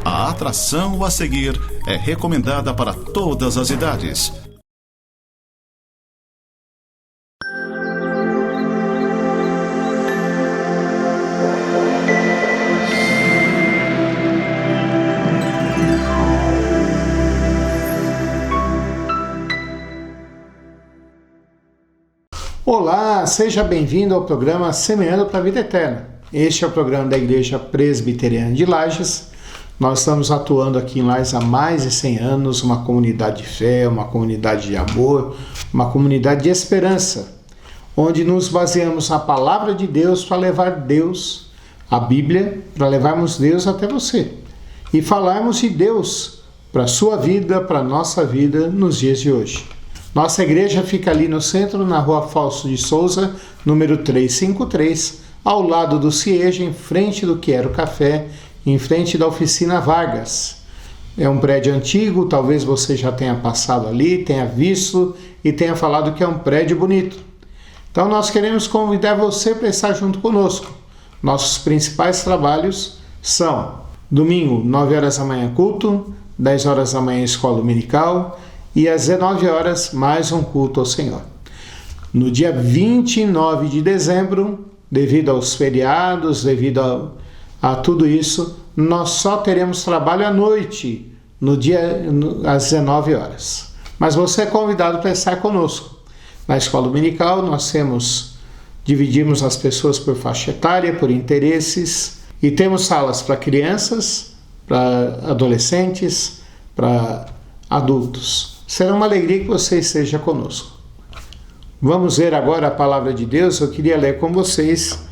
A atração a seguir é recomendada para todas as idades. Olá, seja bem-vindo ao programa Semeando para a Vida Eterna. Este é o programa da Igreja Presbiteriana de Lages. Nós estamos atuando aqui em Lages há mais de 100 anos, uma comunidade de fé, uma comunidade de amor, uma comunidade de esperança, onde nos baseamos na Palavra de Deus para levar Deus, a Bíblia, para levarmos Deus até você e falarmos de Deus para a sua vida, para a nossa vida nos dias de hoje. Nossa igreja fica ali no centro, na rua Fausto de Souza, número 353, ao lado do CIEJA, em frente do Quero Café, em frente da oficina Vargas. É um prédio antigo, talvez você já tenha passado ali, tenha visto e tenha falado que é um prédio bonito. Então nós queremos convidar você para estar junto conosco. Nossos principais trabalhos são domingo, 9 horas da manhã culto, 10 horas da manhã escola dominical, e às 19 horas, mais um culto ao Senhor. No dia 29 de dezembro, devido aos feriados, devido a tudo isso, nós só teremos trabalho à noite, às 19 horas. Mas você é convidado para estar conosco. Na escola dominical, nós dividimos as pessoas por faixa etária, por interesses, e temos salas para crianças, para adolescentes, para adultos. Será uma alegria que você esteja conosco. Vamos ver agora a palavra de Deus. Eu queria ler com vocês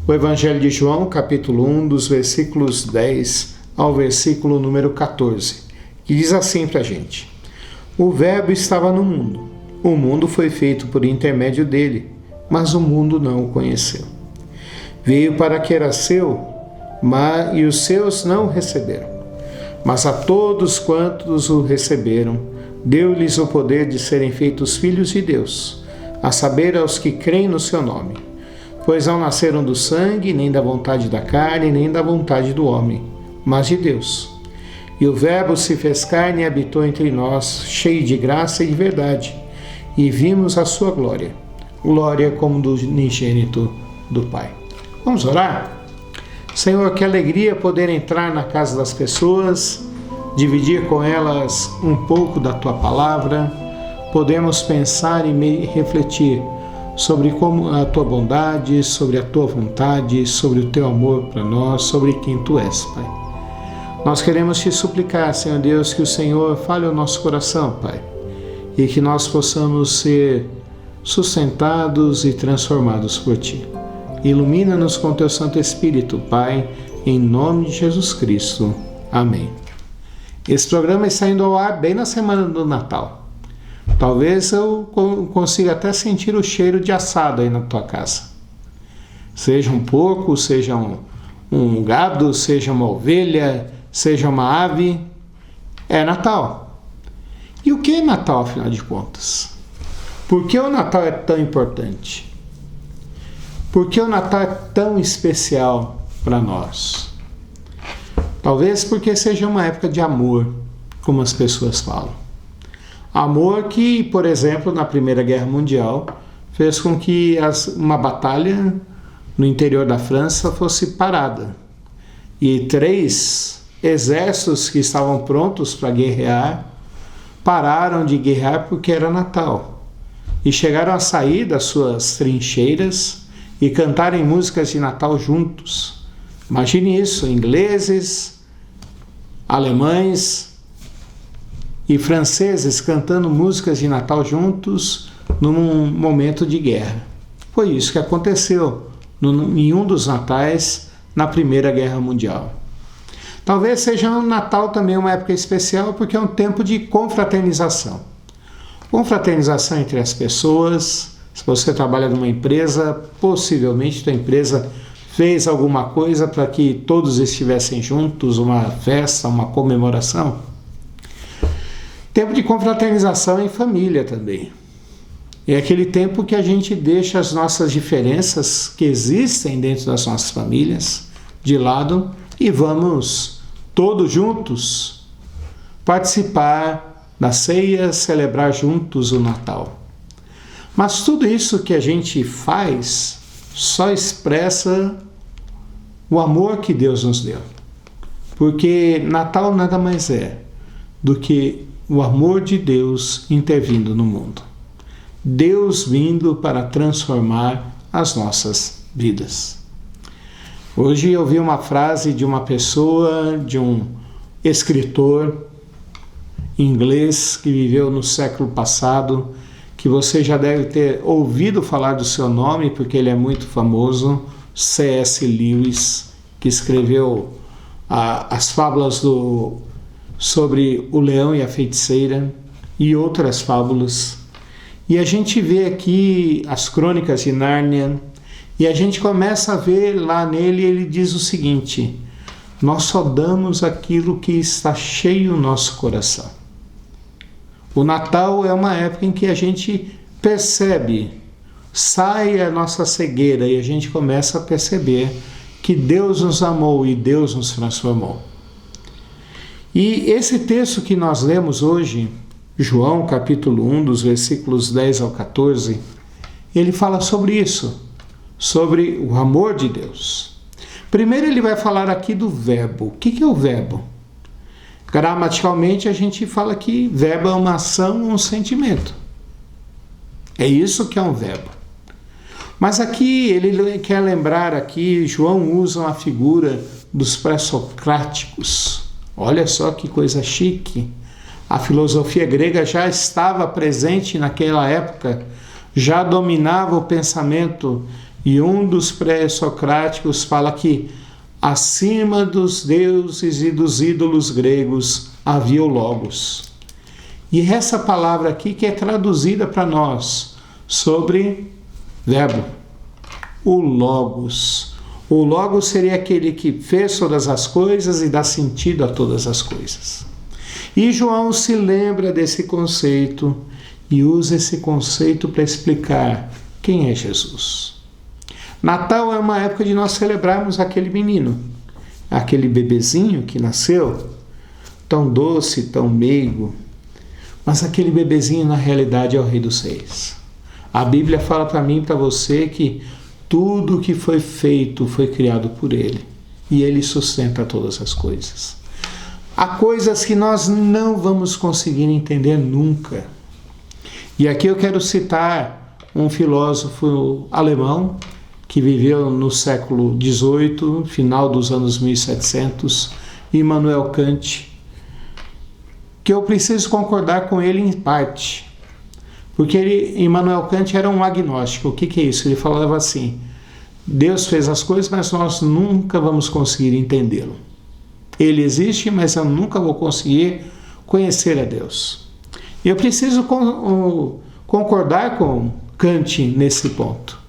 o Evangelho de João, capítulo 1, dos versículos 10 ao versículo número 14, que diz assim para a gente: O Verbo estava no mundo. O mundo foi feito por intermédio dele, mas o mundo não o conheceu. Veio para que era seu, e os seus não o receberam. Mas a todos quantos o receberam, deu-lhes o poder de serem feitos filhos de Deus, a saber, aos que creem no seu nome. Pois não nasceram do sangue, nem da vontade da carne, nem da vontade do homem, mas de Deus. E o Verbo se fez carne e habitou entre nós, cheio de graça e de verdade, e vimos a sua glória, glória como do unigênito do Pai. Vamos orar? Senhor, que alegria poder entrar na casa das pessoas, dividir com elas um pouco da Tua Palavra, podemos pensar e refletir sobre como a Tua bondade, sobre a Tua vontade, sobre o Teu amor para nós, sobre quem Tu és, Pai. Nós queremos Te suplicar, Senhor Deus, que o Senhor fale ao nosso coração, Pai, e que nós possamos ser sustentados e transformados por Ti. Ilumina-nos com Teu Santo Espírito, Pai, em nome de Jesus Cristo. Amém. Esse programa está indo ao ar bem na semana do Natal. Talvez eu consiga até sentir o cheiro de assado aí na tua casa. Seja um porco, seja um gado, seja uma ovelha, seja uma ave. É Natal. E o que é Natal, afinal de contas? Por que o Natal é tão importante? Por que o Natal é tão especial para nós? Talvez porque seja uma época de amor, como as pessoas falam. Amor que, por exemplo, na Primeira Guerra Mundial, fez com que uma batalha no interior da França fosse parada. E 3 exércitos que estavam prontos para guerrear, pararam de guerrear porque era Natal. E chegaram a sair das suas trincheiras e cantarem músicas de Natal juntos. Imagine isso, ingleses, alemães e franceses cantando músicas de Natal juntos num momento de guerra. Foi isso que aconteceu em um dos natais na Primeira Guerra Mundial. Talvez seja um Natal também uma época especial porque é um tempo de confraternização. Confraternização entre as pessoas. Se você trabalha numa empresa, possivelmente sua empresa fez alguma coisa para que todos estivessem juntos, uma festa, uma comemoração. Tempo de confraternização em família também. É aquele tempo que a gente deixa as nossas diferenças que existem dentro das nossas famílias de lado e vamos todos juntos, participar da ceia, celebrar juntos o Natal. Mas tudo isso que a gente faz só expressa o amor que Deus nos deu. Porque Natal nada mais é do que o amor de Deus intervindo no mundo. Deus vindo para transformar as nossas vidas. Hoje eu vi uma frase de uma pessoa, de um escritor inglês que viveu no século passado, que você já deve ter ouvido falar do seu nome, porque ele é muito famoso, C.S. Lewis, que escreveu as fábulas sobre o leão e a feiticeira e outras fábulas. E a gente vê aqui as crônicas de Nárnia, e a gente começa a ver lá nele, ele diz o seguinte: nós só damos aquilo que está cheio no nosso coração. O Natal é uma época em que a gente percebe, sai a nossa cegueira e a gente começa a perceber que Deus nos amou e Deus nos transformou. E esse texto que nós lemos hoje, João capítulo 1, dos versículos 10 ao 14, ele fala sobre isso, sobre o amor de Deus. Primeiro ele vai falar aqui do verbo. O que é o verbo? Gramaticalmente a gente fala que verbo é uma ação ou um sentimento. É isso que é um verbo. Mas aqui ele quer lembrar aqui, João usa uma figura dos pré-socráticos. Olha só que coisa chique. A filosofia grega já estava presente naquela época, já dominava o pensamento, e um dos pré-socráticos fala que acima dos deuses e dos ídolos gregos havia o Logos. E essa palavra aqui que é traduzida para nós sobre verbo, o Logos. O Logos seria aquele que fez todas as coisas e dá sentido a todas as coisas. E João se lembra desse conceito e usa esse conceito para explicar quem é Jesus. Natal é uma época de nós celebrarmos aquele menino, aquele bebezinho que nasceu, tão doce, tão meigo, mas aquele bebezinho na realidade é o Rei dos Reis. A Bíblia fala para mim e para você que tudo que foi feito foi criado por Ele, e Ele sustenta todas as coisas. Há coisas que nós não vamos conseguir entender nunca. E aqui eu quero citar um filósofo alemão que viveu no século XVIII, final dos anos 1700, Immanuel Kant, que eu preciso concordar com ele em parte. Porque Immanuel Kant era um agnóstico. O que é isso? Ele falava assim: Deus fez as coisas, mas nós nunca vamos conseguir entendê-lo. Ele existe, mas eu nunca vou conseguir conhecer a Deus. E eu preciso concordar com Kant nesse ponto.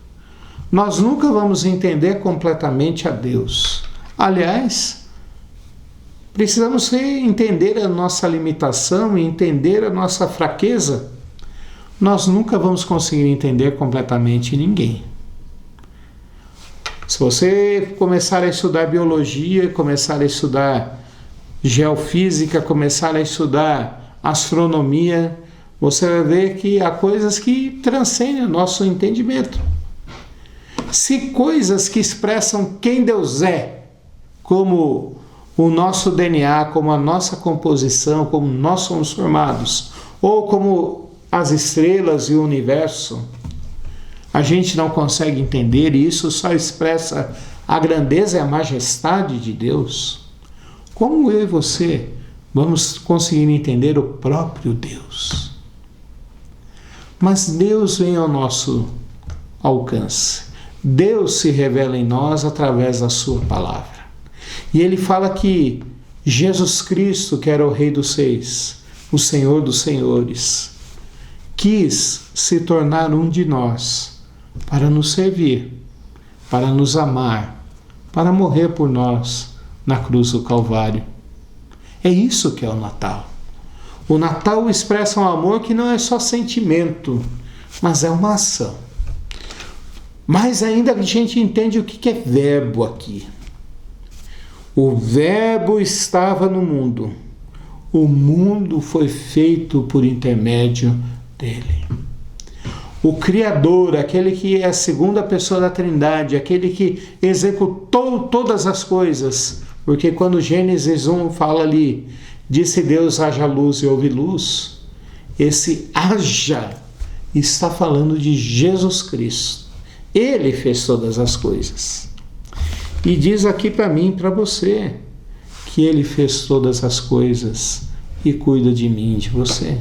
Nós nunca vamos entender completamente a Deus. Aliás, precisamos entender a nossa limitação e entender a nossa fraqueza. Nós nunca vamos conseguir entender completamente ninguém. Se você começar a estudar biologia, começar a estudar geofísica, começar a estudar astronomia, você vai ver que há coisas que transcendem o nosso entendimento. Se coisas que expressam quem Deus é, como o nosso DNA, como a nossa composição, como nós somos formados, ou como as estrelas e o universo, a gente não consegue entender, e isso só expressa a grandeza e a majestade de Deus. Como eu e você vamos conseguir entender o próprio Deus? Mas Deus vem ao nosso alcance. Deus se revela em nós através da sua palavra. E ele fala que Jesus Cristo, que era o Rei dos Reis, o Senhor dos Senhores, quis se tornar um de nós para nos servir, para nos amar, para morrer por nós na cruz do Calvário. É isso que é o Natal. O Natal expressa um amor que não é só sentimento, mas é uma ação. Mas ainda a gente entende o que é verbo aqui. O Verbo estava no mundo. O mundo foi feito por intermédio dele. O Criador, aquele que é a segunda pessoa da Trindade, aquele que executou todas as coisas, porque quando Gênesis 1 fala ali, disse Deus, haja luz e houve luz, esse haja está falando de Jesus Cristo. Ele fez todas as coisas. E diz aqui para mim e para você que Ele fez todas as coisas e cuida de mim e de você.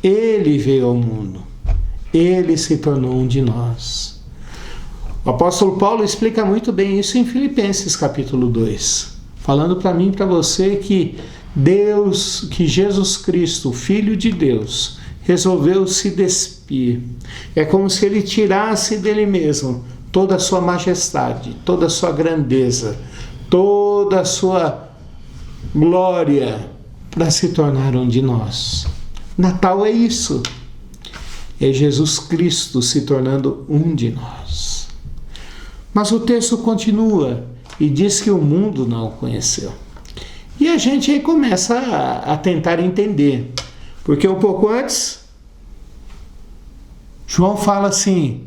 Ele veio ao mundo. Ele se tornou um de nós. O apóstolo Paulo explica muito bem isso em Filipenses capítulo 2, falando para mim e para você que Deus, que Jesus Cristo, Filho de Deus, resolveu se despir. É como se Ele tirasse dele mesmo toda a sua majestade, toda a sua grandeza, toda a sua glória para se tornar um de nós. Natal é isso. É Jesus Cristo se tornando um de nós. Mas o texto continua e diz que o mundo não o conheceu. E a gente aí começa a tentar entender. Porque um pouco antes, João fala assim,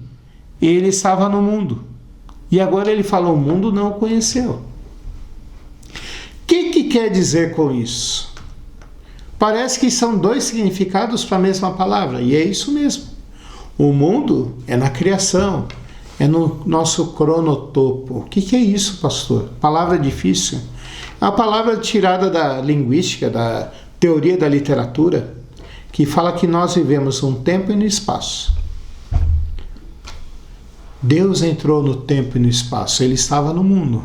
ele estava no mundo. E agora ele fala, o mundo não o conheceu. O que quer dizer com isso? Parece que são dois significados para a mesma palavra, e é isso mesmo. O mundo é na criação, é no nosso cronotopo. O que é isso, pastor? Palavra difícil. É uma palavra tirada da linguística, da teoria da literatura, que fala que nós vivemos um tempo e no espaço. Deus entrou no tempo e no espaço, Ele estava no mundo,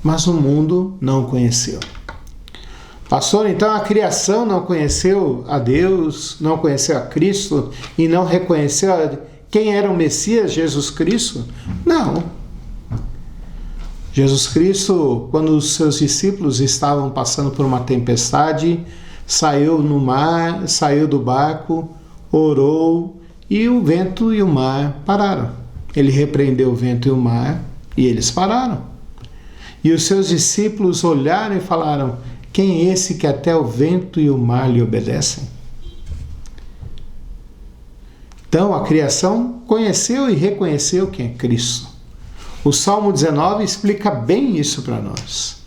mas o mundo não o conheceu. Pastor, então a criação não conheceu a Deus, não conheceu a Cristo e não reconheceu quem era o Messias, Jesus Cristo? Não. Jesus Cristo, quando os seus discípulos estavam passando por uma tempestade, saiu no mar, saiu do barco, orou e o vento e o mar pararam. Ele repreendeu o vento e o mar e eles pararam. E os seus discípulos olharam e falaram, quem é esse que até o vento e o mar lhe obedecem? Então a criação conheceu e reconheceu quem é Cristo. O Salmo 19 explica bem isso para nós.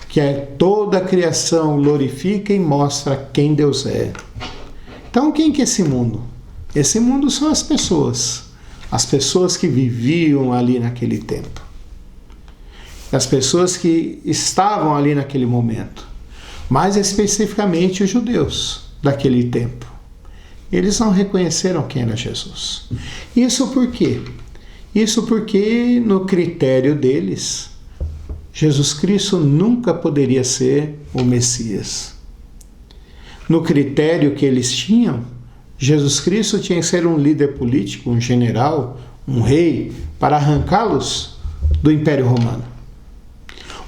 Que toda a criação glorifica e mostra quem Deus é. Então quem que é esse mundo? Esse mundo são as pessoas. As pessoas que viviam ali naquele tempo. As pessoas que estavam ali naquele momento. Mais especificamente os judeus daquele tempo. Eles não reconheceram quem era Jesus. Isso por quê? Isso porque no critério deles, Jesus Cristo nunca poderia ser o Messias. No critério que eles tinham, Jesus Cristo tinha que ser um líder político, um general, um rei, para arrancá-los do Império Romano.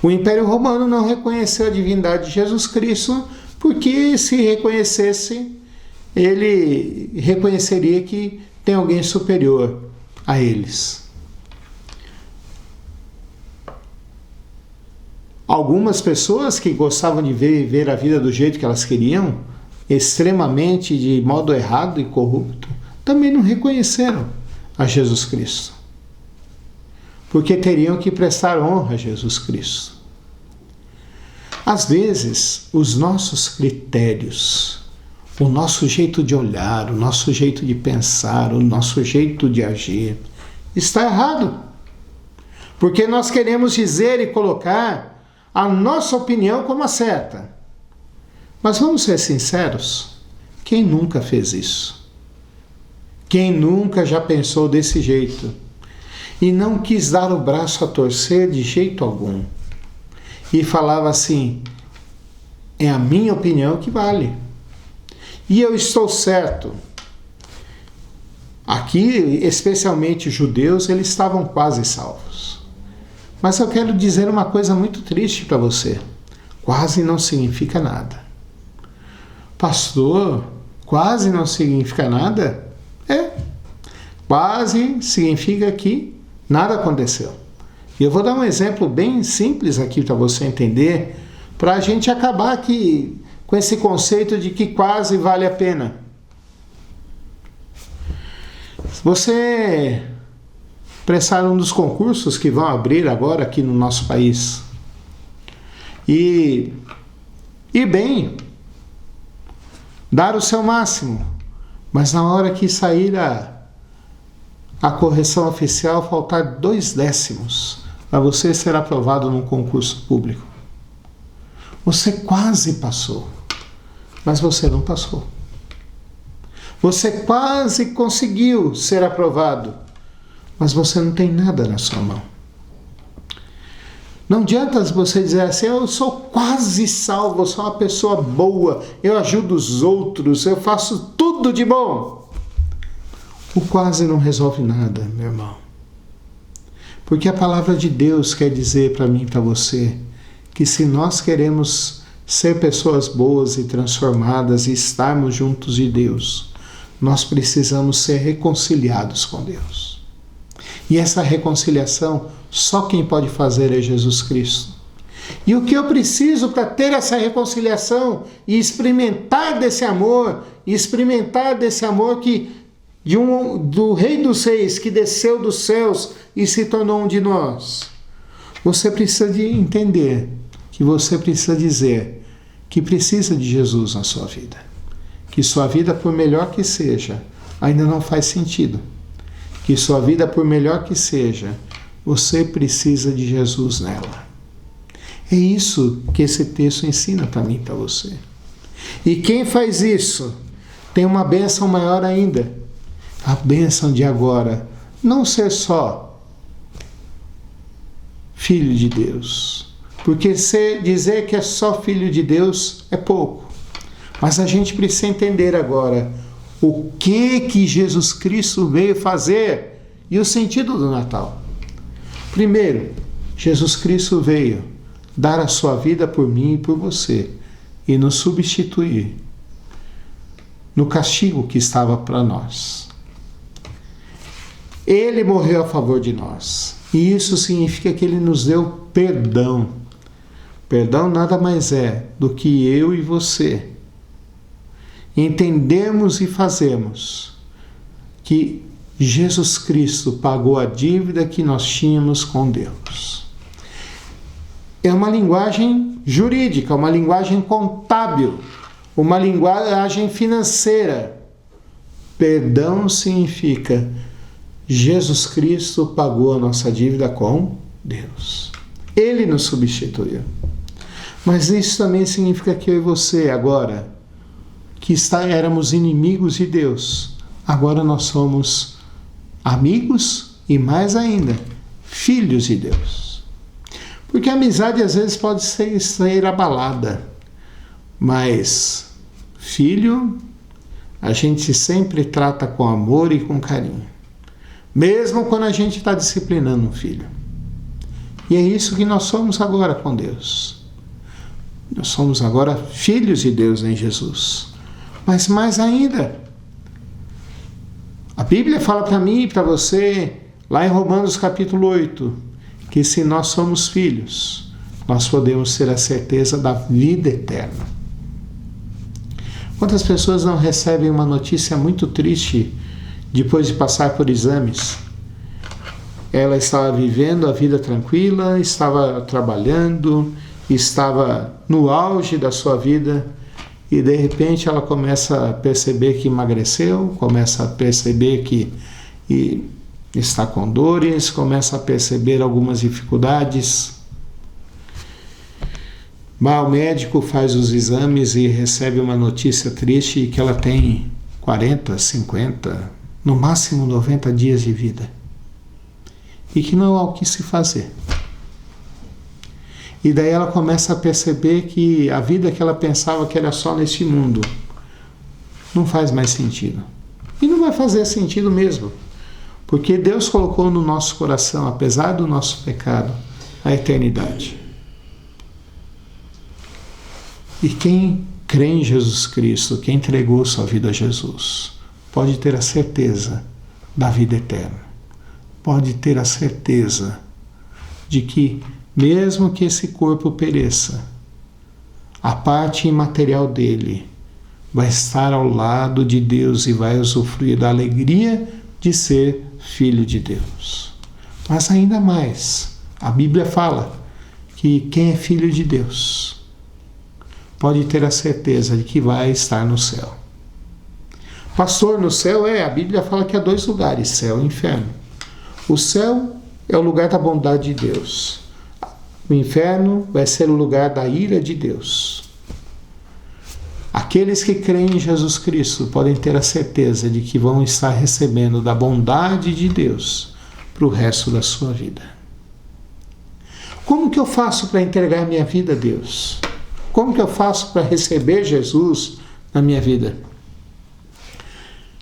O Império Romano não reconheceu a divindade de Jesus Cristo, porque se reconhecesse, ele reconheceria que tem alguém superior a eles. Algumas pessoas que gostavam de viver a vida do jeito que elas queriam, extremamente de modo errado e corrupto, também não reconheceram a Jesus Cristo. Porque teriam que prestar honra a Jesus Cristo. Às vezes, os nossos critérios, o nosso jeito de olhar, o nosso jeito de pensar, o nosso jeito de agir, está errado. Porque nós queremos dizer e colocar a nossa opinião como a certa. Mas vamos ser sinceros, quem nunca fez isso? Quem nunca já pensou desse jeito? E não quis dar o braço a torcer de jeito algum. E falava assim, é a minha opinião que vale. E eu estou certo. Aqui, especialmente os judeus, eles estavam quase salvos. Mas eu quero dizer uma coisa muito triste para você. Quase não significa nada. Pastor, quase não significa nada? Quase significa que nada aconteceu. E eu vou dar um exemplo bem simples aqui para você entender, para a gente acabar aqui com esse conceito de que quase vale a pena. Se você prestar um dos concursos que vão abrir agora aqui no nosso país e bem, dar o seu máximo, mas na hora que sair a correção oficial faltar 2 décimos para você ser aprovado num concurso público. Você quase passou, mas você não passou. Você quase conseguiu ser aprovado, mas você não tem nada na sua mão. Não adianta você dizer assim, eu sou quase salvo, eu sou uma pessoa boa, eu ajudo os outros, eu faço tudo de bom. O quase não resolve nada, meu irmão. Porque a palavra de Deus quer dizer para mim e para você que se nós queremos ser pessoas boas e transformadas e estarmos juntos de Deus, nós precisamos ser reconciliados com Deus. E essa reconciliação, só quem pode fazer é Jesus Cristo. E o que eu preciso para ter essa reconciliação e experimentar desse amor que do Rei dos Reis, que desceu dos céus e se tornou um de nós. Você precisa de entender que você precisa dizer que precisa de Jesus na sua vida. Que sua vida, por melhor que seja, ainda não faz sentido. Que sua vida, por melhor que seja, você precisa de Jesus nela. É isso que esse texto ensina para mim e para você. E quem faz isso tem uma bênção maior ainda. A bênção de agora não ser só filho de Deus. Porque dizer que é só filho de Deus é pouco. Mas a gente precisa entender agora o que Jesus Cristo veio fazer e o sentido do Natal. Primeiro, Jesus Cristo veio dar a sua vida por mim e por você e nos substituir no castigo que estava para nós. Ele morreu a favor de nós. E isso significa que ele nos deu perdão. Perdão nada mais é do que eu e você entendemos e fazemos que Jesus Cristo pagou a dívida que nós tínhamos com Deus. É uma linguagem jurídica, uma linguagem contábil, uma linguagem financeira. Perdão significa Jesus Cristo pagou a nossa dívida com Deus. Ele nos substituiu. Mas isso também significa que eu e você agora, que éramos inimigos de Deus, agora nós somos amigos e mais ainda, filhos de Deus. Porque a amizade às vezes pode ser abalada, mas filho a gente sempre trata com amor e com carinho. Mesmo quando a gente está disciplinando um filho. E é isso que nós somos agora com Deus. Nós somos agora filhos de Deus em Jesus. Mas mais ainda, a Bíblia fala para mim e para você, lá em Romanos capítulo 8, que se nós somos filhos, nós podemos ter a certeza da vida eterna. Quantas pessoas não recebem uma notícia muito triste depois de passar por exames? Ela estava vivendo a vida tranquila, estava trabalhando, estava no auge da sua vida e de repente ela começa a perceber que emagreceu, começa a perceber que está com dores, começa a perceber algumas dificuldades. Vai ao médico, faz os exames e recebe uma notícia triste que ela tem 40, 50, no máximo 90 dias de vida. E que não há o que se fazer. E daí ela começa a perceber que a vida que ela pensava que era só neste mundo não faz mais sentido. E não vai fazer sentido mesmo. Porque Deus colocou no nosso coração, apesar do nosso pecado, a eternidade. E quem crê em Jesus Cristo, quem entregou sua vida a Jesus, pode ter a certeza da vida eterna. Pode ter a certeza de que, mesmo que esse corpo pereça, a parte imaterial dele vai estar ao lado de Deus e vai usufruir da alegria de ser filho de Deus. Mas ainda mais, a Bíblia fala que quem é filho de Deus pode ter a certeza de que vai estar no céu. Pastor, no céu a Bíblia fala que há 2 lugares, céu e inferno. O céu é o lugar da bondade de Deus. O inferno vai ser o lugar da ira de Deus. Aqueles que creem em Jesus Cristo podem ter a certeza de que vão estar recebendo da bondade de Deus para o resto da sua vida. Como que eu faço para entregar minha vida a Deus? Como que eu faço para receber Jesus na minha vida?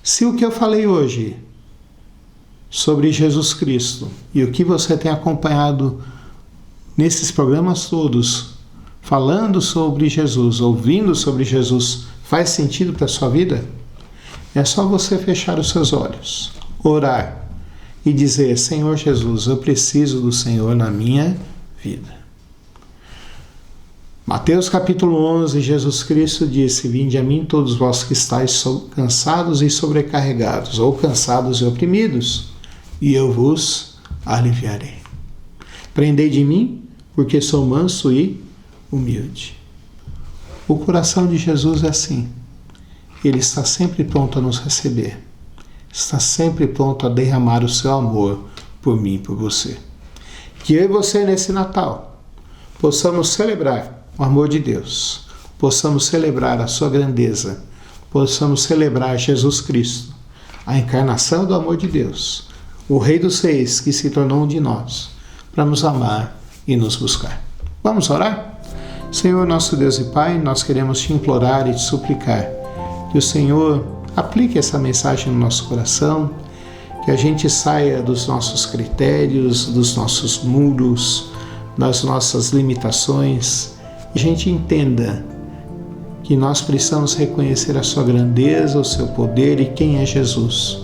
Se o que eu falei hoje sobre Jesus Cristo e o que você tem acompanhado nesses programas todos, falando sobre Jesus, ouvindo sobre Jesus, faz sentido para a sua vida? É só você fechar os seus olhos, orar e dizer: Senhor Jesus, eu preciso do Senhor na minha vida. Mateus capítulo 11, Jesus Cristo disse: Vinde a mim todos vós que estáis cansados e sobrecarregados, ou cansados e oprimidos, e eu vos aliviarei. Aprendei de mim, porque sou manso e humilde. O coração de Jesus é assim. Ele está sempre pronto a nos receber. Está sempre pronto a derramar o seu amor por mim e por você. Que eu e você nesse Natal possamos celebrar o amor de Deus, possamos celebrar a sua grandeza, possamos celebrar Jesus Cristo, a encarnação do amor de Deus, o Rei dos Reis que se tornou um de nós, para nos amar e nos buscar. Vamos orar? Senhor, nosso Deus e Pai, nós queremos te implorar e te suplicar que o Senhor aplique essa mensagem no nosso coração, que a gente saia dos nossos critérios, dos nossos muros, das nossas limitações, e a gente entenda que nós precisamos reconhecer a sua grandeza, o seu poder e quem é Jesus.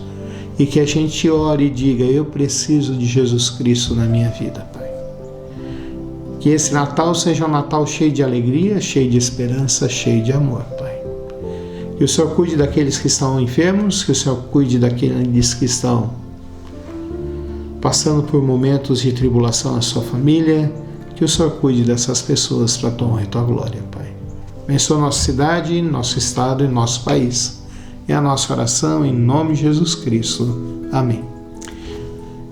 E que a gente ore e diga: eu preciso de Jesus Cristo na minha vida, Pai. Que esse Natal seja um Natal cheio de alegria, cheio de esperança, cheio de amor, Pai. Que o Senhor cuide daqueles que estão enfermos, que o Senhor cuide daqueles que estão passando por momentos de tribulação na sua família, que o Senhor cuide dessas pessoas para a tua honra e tua glória, Pai. Abençoa nossa cidade, nosso estado e nosso país. É a nossa oração em nome de Jesus Cristo. Amém.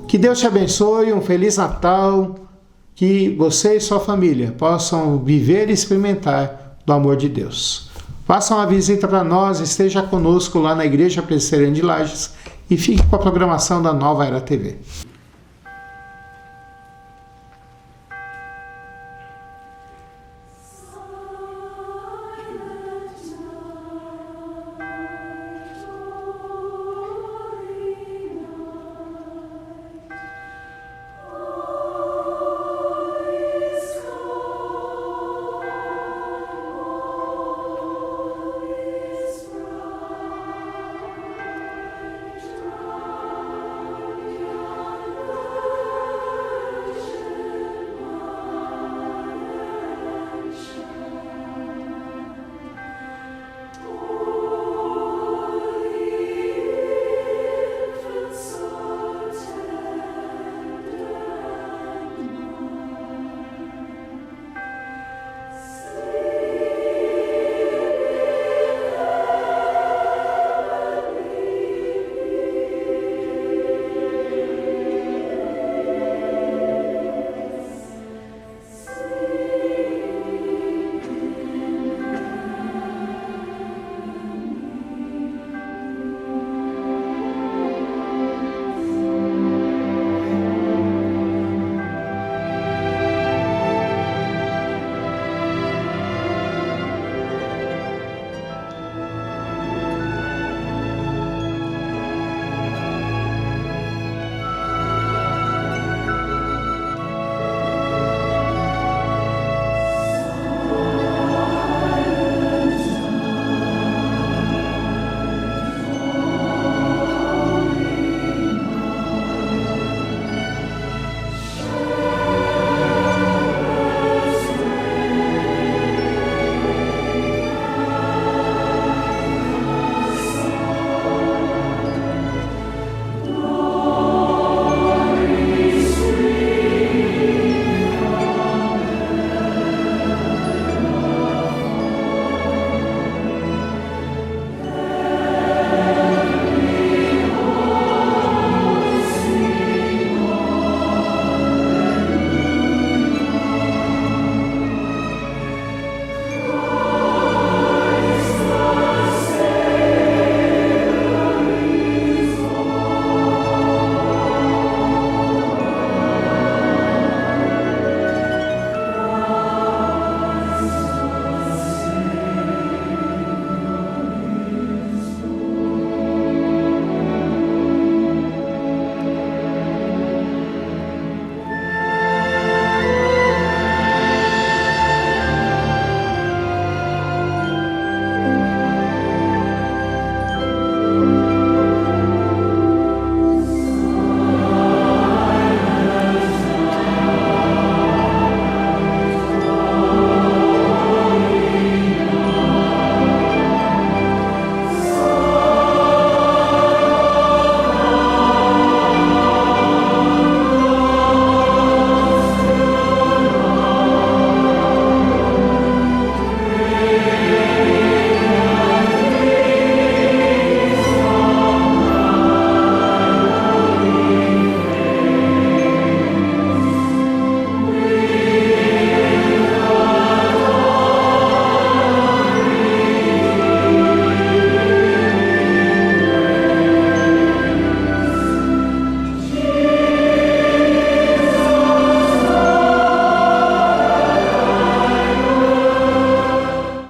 Que Deus te abençoe, um Feliz Natal, que você e sua família possam viver e experimentar do amor de Deus. Faça uma visita para nós, esteja conosco lá na Igreja Presbiteriana de Lages e fique com a programação da Nova Era TV.